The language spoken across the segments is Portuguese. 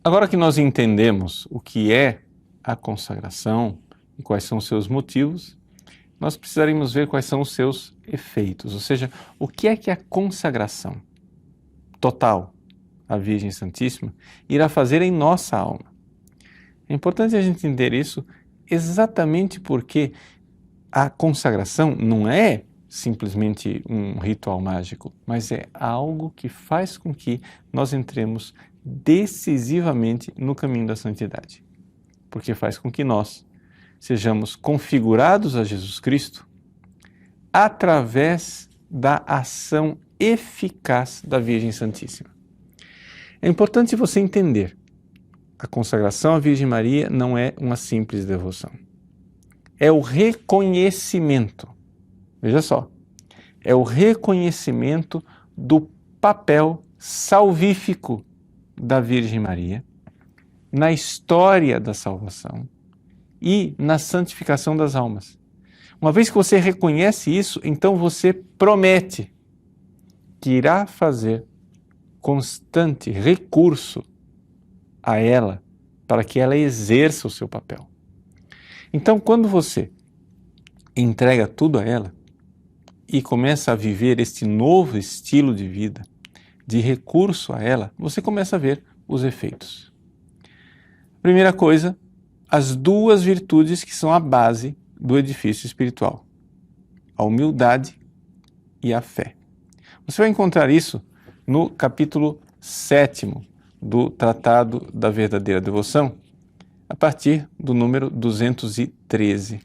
Agora que nós entendemos o que é a consagração e quais são os seus motivos, nós precisaremos ver quais são os seus efeitos, ou seja, o que é que a consagração total à Virgem Santíssima irá fazer em nossa alma. É importante a gente entender isso exatamente porque a consagração não é simplesmente um ritual mágico, mas é algo que faz com que nós entremos decisivamente no caminho da santidade, porque faz com que nós sejamos configurados a Jesus Cristo através da ação eficaz da Virgem Santíssima. É importante você entender, a consagração à Virgem Maria não é uma simples devoção. É o reconhecimento, veja só, é o reconhecimento do papel salvífico da Virgem Maria na história da salvação e na santificação das almas. Uma vez que você reconhece isso, então você promete que irá fazer constante recurso a ela para que ela exerça o seu papel. Então, quando você entrega tudo a ela e começa a viver este novo estilo de vida, de recurso a ela, você começa a ver os efeitos. Primeira coisa, as duas virtudes que são a base do edifício espiritual, a humildade e a fé. Você vai encontrar isso no capítulo 7º do Tratado da Verdadeira Devoção, a partir do número 213,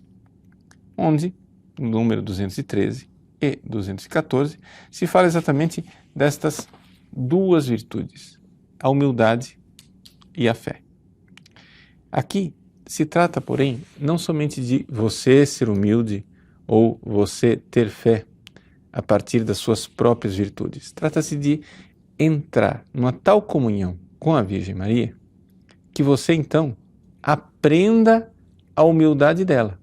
onde, no número 213 e 214, se fala exatamente destas duas virtudes, a humildade e a fé. Aqui se trata, porém, não somente de você ser humilde ou você ter fé a partir das suas próprias virtudes. Trata-se de entrar numa tal comunhão com a Virgem Maria que você, então, aprenda a humildade dela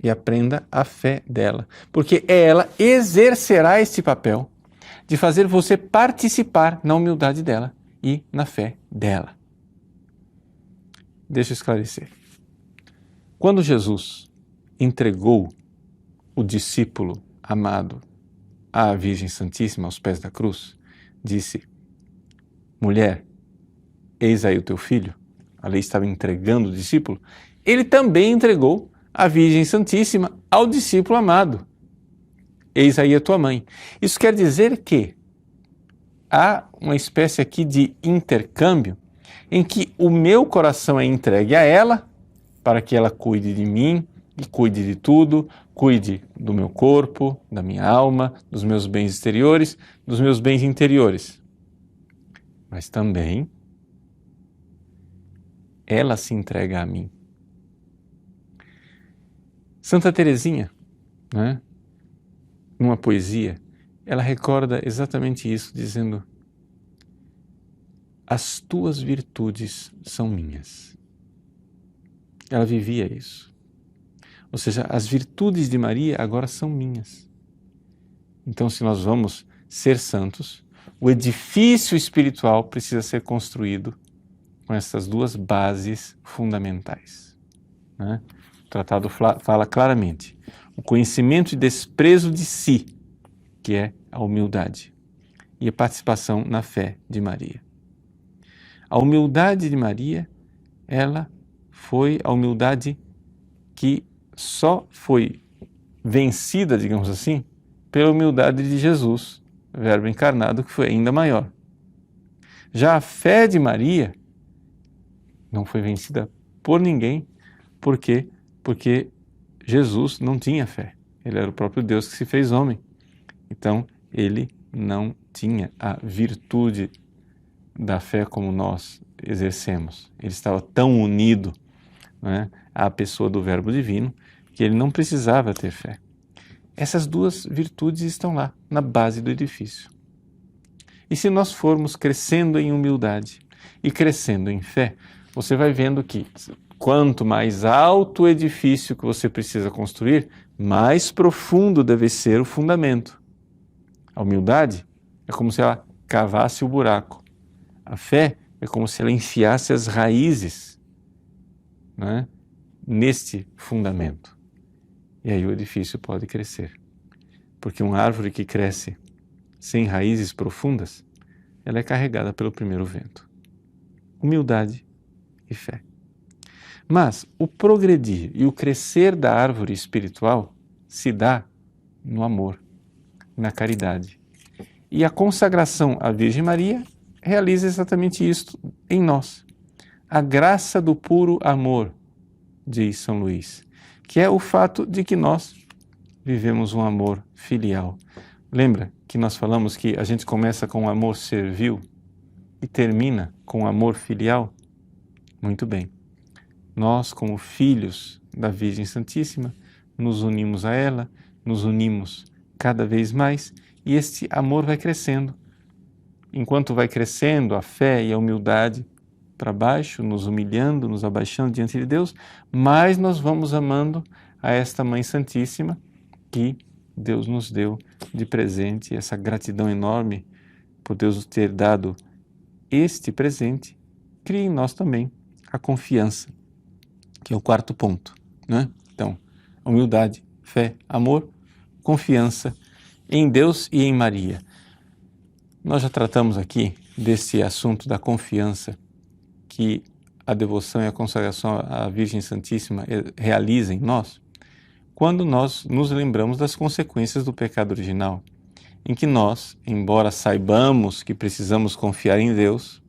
e aprenda a fé dela, porque ela exercerá este papel de fazer você participar na humildade dela e na fé dela. Deixa eu esclarecer. Quando Jesus entregou o discípulo amado à Virgem Santíssima aos pés da cruz, disse: mulher, eis aí o teu filho. A lei estava entregando o discípulo. Ele também entregou a Virgem Santíssima ao discípulo amado. Eis aí a tua mãe. Isso quer dizer que há uma espécie aqui de intercâmbio em que o meu coração é entregue a ela para que ela cuide de mim e cuide de tudo, cuide do meu corpo, da minha alma, dos meus bens exteriores, dos meus bens interiores. Mas também ela se entrega a mim. Santa Teresinha, né, numa poesia, ela recorda exatamente isso, dizendo: as tuas virtudes são minhas. Ela vivia isso. Ou seja, as virtudes de Maria agora são minhas. Então, se nós vamos ser santos, o edifício espiritual precisa ser construído com essas duas bases fundamentais, né? O tratado fala claramente: o conhecimento e desprezo de si, que é a humildade, e a participação na fé de Maria. A humildade de Maria, ela foi a humildade que só foi vencida, digamos assim, pela humildade de Jesus, Verbo encarnado, que foi ainda maior. Já a fé de Maria não foi vencida por ninguém, porque Jesus não tinha fé. Ele era o próprio Deus que se fez homem. Então, ele não tinha a virtude da fé como nós exercemos. Ele estava tão unido, né, à pessoa do Verbo Divino que ele não precisava ter fé. Essas duas virtudes estão lá, na base do edifício. E se nós formos crescendo em humildade e crescendo em fé, você vai vendo que quanto mais alto o edifício que você precisa construir, mais profundo deve ser o fundamento. A humildade é como se ela cavasse o buraco. A fé É como se ela enfiasse as raízes, né, neste fundamento. E aí o edifício pode crescer. Porque uma árvore que cresce sem raízes profundas, ela é carregada pelo primeiro vento. Humildade e fé. Mas o progredir e o crescer da árvore espiritual se dá no amor, na caridade. E a consagração à Virgem Maria realiza exatamente isto em nós. A graça do puro amor, diz São Luís, que é o fato de que nós vivemos um amor filial. Lembra que nós falamos que a gente começa com um amor servil e termina com um amor filial? Muito bem. Nós, como filhos da Virgem Santíssima, nos unimos a ela, nos unimos cada vez mais e este amor vai crescendo. Enquanto vai crescendo a fé e a humildade para baixo, nos humilhando, nos abaixando diante de Deus, mais nós vamos amando a esta Mãe Santíssima que Deus nos deu de presente, essa gratidão enorme por Deus nos ter dado este presente, cria em nós também a confiança, que é o quarto ponto, né? Então, humildade, fé, amor, confiança em Deus e em Maria. Nós já tratamos aqui desse assunto da confiança que a devoção e a consagração à Virgem Santíssima realizam em nós, quando nós nos lembramos das consequências do pecado original, em que nós, embora saibamos que precisamos confiar em Deus,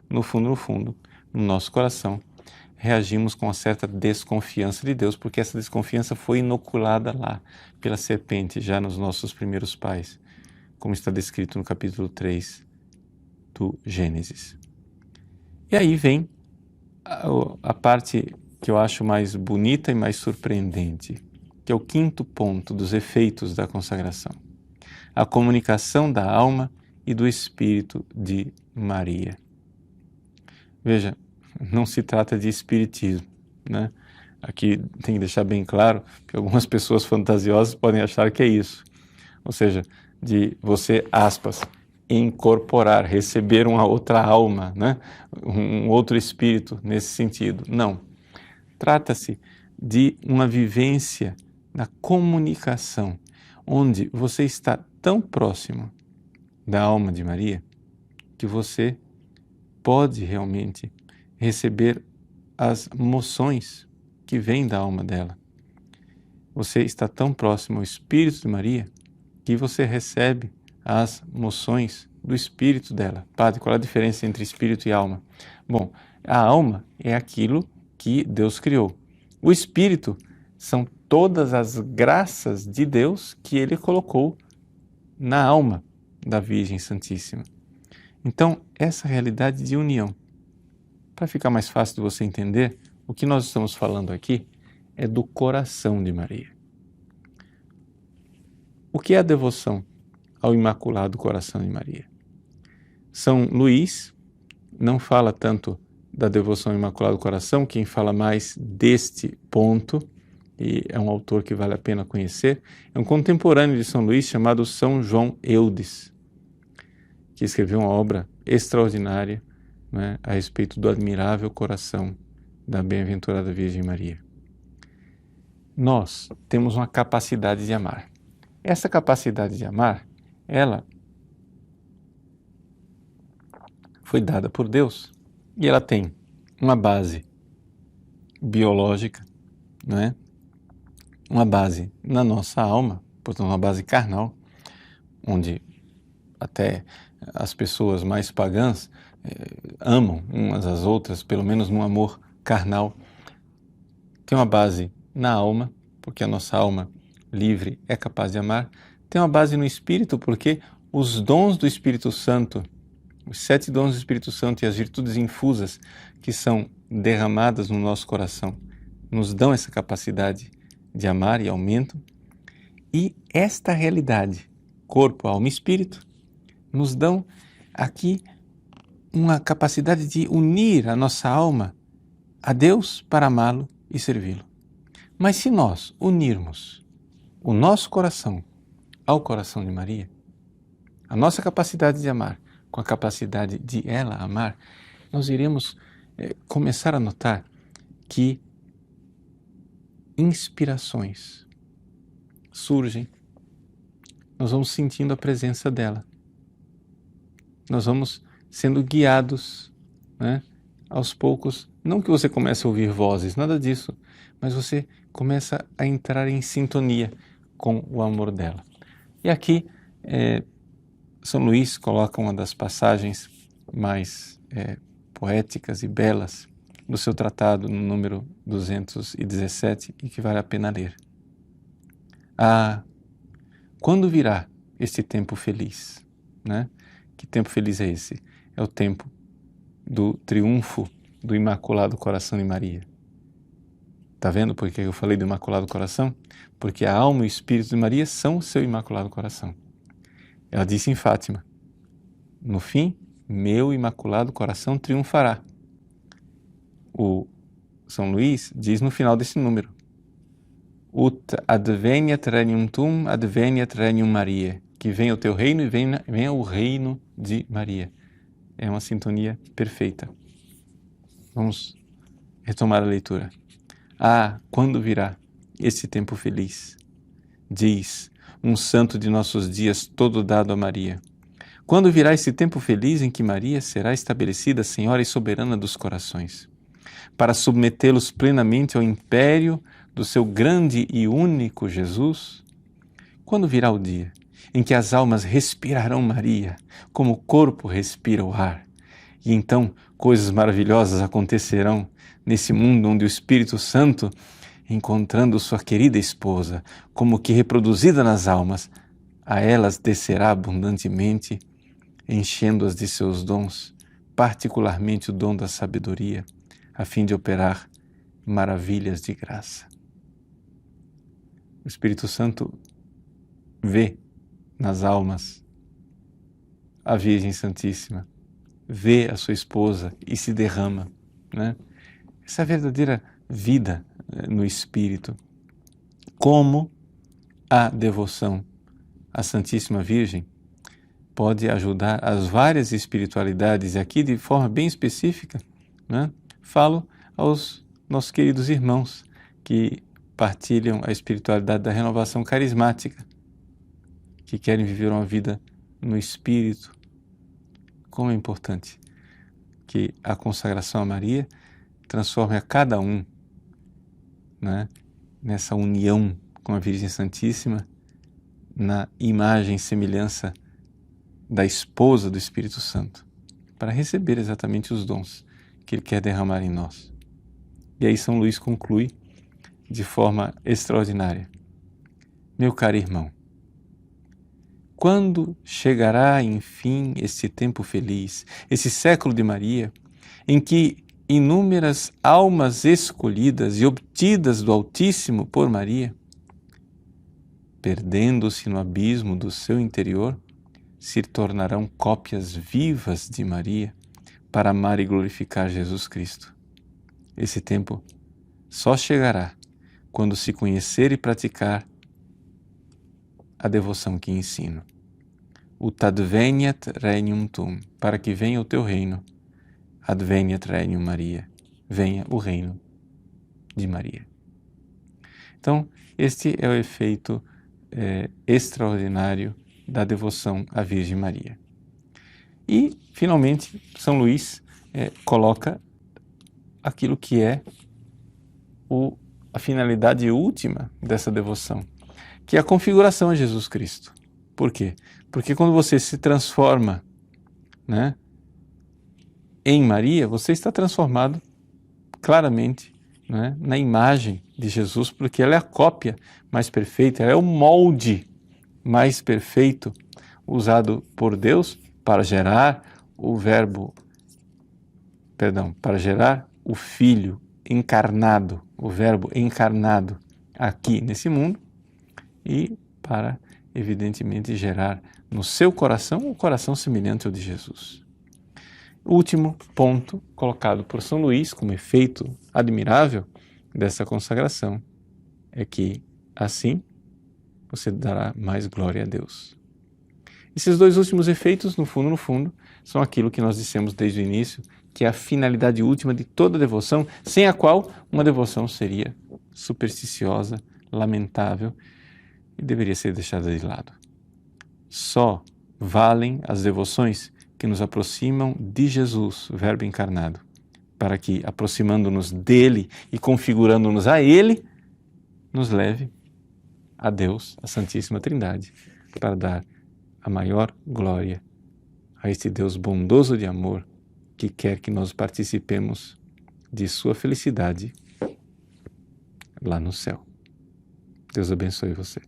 no fundo, no nosso coração, reagimos com uma certa desconfiança de Deus, porque essa desconfiança foi inoculada lá pela serpente, já nos nossos primeiros pais, como está descrito no capítulo 3 do Gênesis. E aí vem a parte que eu acho mais bonita e mais surpreendente, que é o quinto ponto dos efeitos da consagração. A comunicação da alma e do espírito de Maria. Veja, não se trata de espiritismo, né? Aqui tem que deixar bem claro que algumas pessoas fantasiosas podem achar que é isso. Ou seja, de você, aspas, incorporar, receber uma outra alma, né? Um outro espírito nesse sentido. Não. Trata-se de uma vivência na comunicação, onde você está tão próximo da alma de Maria que você pode realmente receber as moções que vêm da alma dela. Você está tão próximo ao Espírito de Maria que você recebe as moções do Espírito dela. Padre, qual é a diferença entre Espírito e alma? Bom, a alma é aquilo que Deus criou. O Espírito são todas as graças de Deus que Ele colocou na alma da Virgem Santíssima. Então, essa realidade de união, para ficar mais fácil de você entender, o que nós estamos falando aqui é do coração de Maria. O que é a devoção ao Imaculado Coração de Maria? São Luís não fala tanto da devoção ao Imaculado Coração, quem fala mais deste ponto, e é um autor que vale a pena conhecer, é um contemporâneo de São Luís chamado São João Eudes, que escreveu uma obra extraordinária, né, a respeito do admirável coração da bem-aventurada Virgem Maria. Nós temos uma capacidade de amar. Essa capacidade de amar, ela foi dada por Deus e ela tem uma base biológica, né? Uma base na nossa alma, portanto uma base carnal, onde até as pessoas mais pagãs amam umas às outras, pelo menos no amor carnal. Tem uma base na alma, porque a nossa alma livre é capaz de amar. Tem uma base no Espírito, porque os dons do Espírito Santo, os 7 dons do Espírito Santo e as virtudes infusas que são derramadas no nosso coração, nos dão essa capacidade de amar e aumentam. E esta realidade, corpo, alma e espírito, nos dão aqui uma capacidade de unir a nossa alma a Deus para amá-lo e servi-lo. Mas se nós unirmos o nosso coração ao coração de Maria, a nossa capacidade de amar com a capacidade de ela amar, nós iremos começar a notar que inspirações surgem, nós vamos sentindo a presença dela, nós vamos sendo guiados, né, aos poucos. Não que você comece a ouvir vozes, nada disso, mas você começa a entrar em sintonia com o amor dela. E aqui São Luís coloca uma das passagens mais poéticas e belas do seu tratado, no número 217, e que vale a pena ler. Ah, quando virá este tempo feliz, né? Que tempo feliz é esse? É o tempo do triunfo do Imaculado Coração de Maria. Está vendo por que eu falei do Imaculado Coração? Porque a alma e o espírito de Maria são o seu Imaculado Coração. Ela disse em Fátima: no fim, meu Imaculado Coração triunfará. O São Luís diz no final desse número: Ut adveniat regnum tuum, adveniat regnum Mariae. Que venha o teu reino e venha o reino de Maria. É uma sintonia perfeita. Vamos retomar a leitura. Ah, quando virá esse tempo feliz? Diz um santo de nossos dias, todo dado a Maria. Quando virá esse tempo feliz em que Maria será estabelecida Senhora e soberana dos corações, para submetê-los plenamente ao império do seu grande e único Jesus? Quando virá o dia em que as almas respirarão Maria, como o corpo respira o ar, e então coisas maravilhosas acontecerão nesse mundo onde o Espírito Santo, encontrando sua querida esposa, como que reproduzida nas almas, a elas descerá abundantemente, enchendo-as de seus dons, particularmente o dom da sabedoria, a fim de operar maravilhas de graça. O Espírito Santo vê nas almas a Virgem Santíssima, vê a sua esposa e se derrama, né? Essa verdadeira vida no Espírito. Como a devoção à Santíssima Virgem pode ajudar as várias espiritualidades, e aqui de forma bem específica, né? Falo aos nossos queridos irmãos que partilham a espiritualidade da renovação carismática, que querem viver uma vida no Espírito. Como é importante que a consagração a Maria transforme a cada um, né, nessa união com a Virgem Santíssima, na imagem e semelhança da esposa do Espírito Santo, para receber exatamente os dons que Ele quer derramar em nós. E aí São Luís conclui de forma extraordinária: meu caro irmão, quando chegará, enfim, este tempo feliz, esse século de Maria, em que inúmeras almas escolhidas e obtidas do Altíssimo por Maria, perdendo-se no abismo do seu interior, se tornarão cópias vivas de Maria para amar e glorificar Jesus Cristo. Esse tempo só chegará quando se conhecer e praticar a devoção que ensino. Ut adveniat regnum tuum, para que venha o teu reino. Adveniat regnum Maria, venha o reino de Maria. Então, este é o efeito extraordinário da devoção à Virgem Maria. E, finalmente, São Luís coloca aquilo que é a finalidade última dessa devoção, que é a configuração a Jesus Cristo. Por quê? Porque quando você se transforma, né, em Maria, você está transformado claramente, né, na imagem de Jesus, porque ela é a cópia mais perfeita, ela é o molde mais perfeito usado por Deus para gerar para gerar o Filho encarnado, o Verbo encarnado aqui nesse mundo, e para, evidentemente, gerar no seu coração o coração semelhante ao de Jesus. O último ponto colocado por São Luís como efeito admirável dessa consagração é que, assim, você dará mais glória a Deus. Esses dois últimos efeitos, no fundo, são aquilo que nós dissemos desde o início, que é a finalidade última de toda devoção, sem a qual uma devoção seria supersticiosa, lamentável e deveria ser deixada de lado. Só valem as devoções que nos aproximam de Jesus, Verbo encarnado, para que, aproximando-nos dele e configurando-nos a ele, nos leve a Deus, a Santíssima Trindade, para dar a maior glória a este Deus bondoso de amor que quer que nós participemos de sua felicidade lá no céu. Deus abençoe você.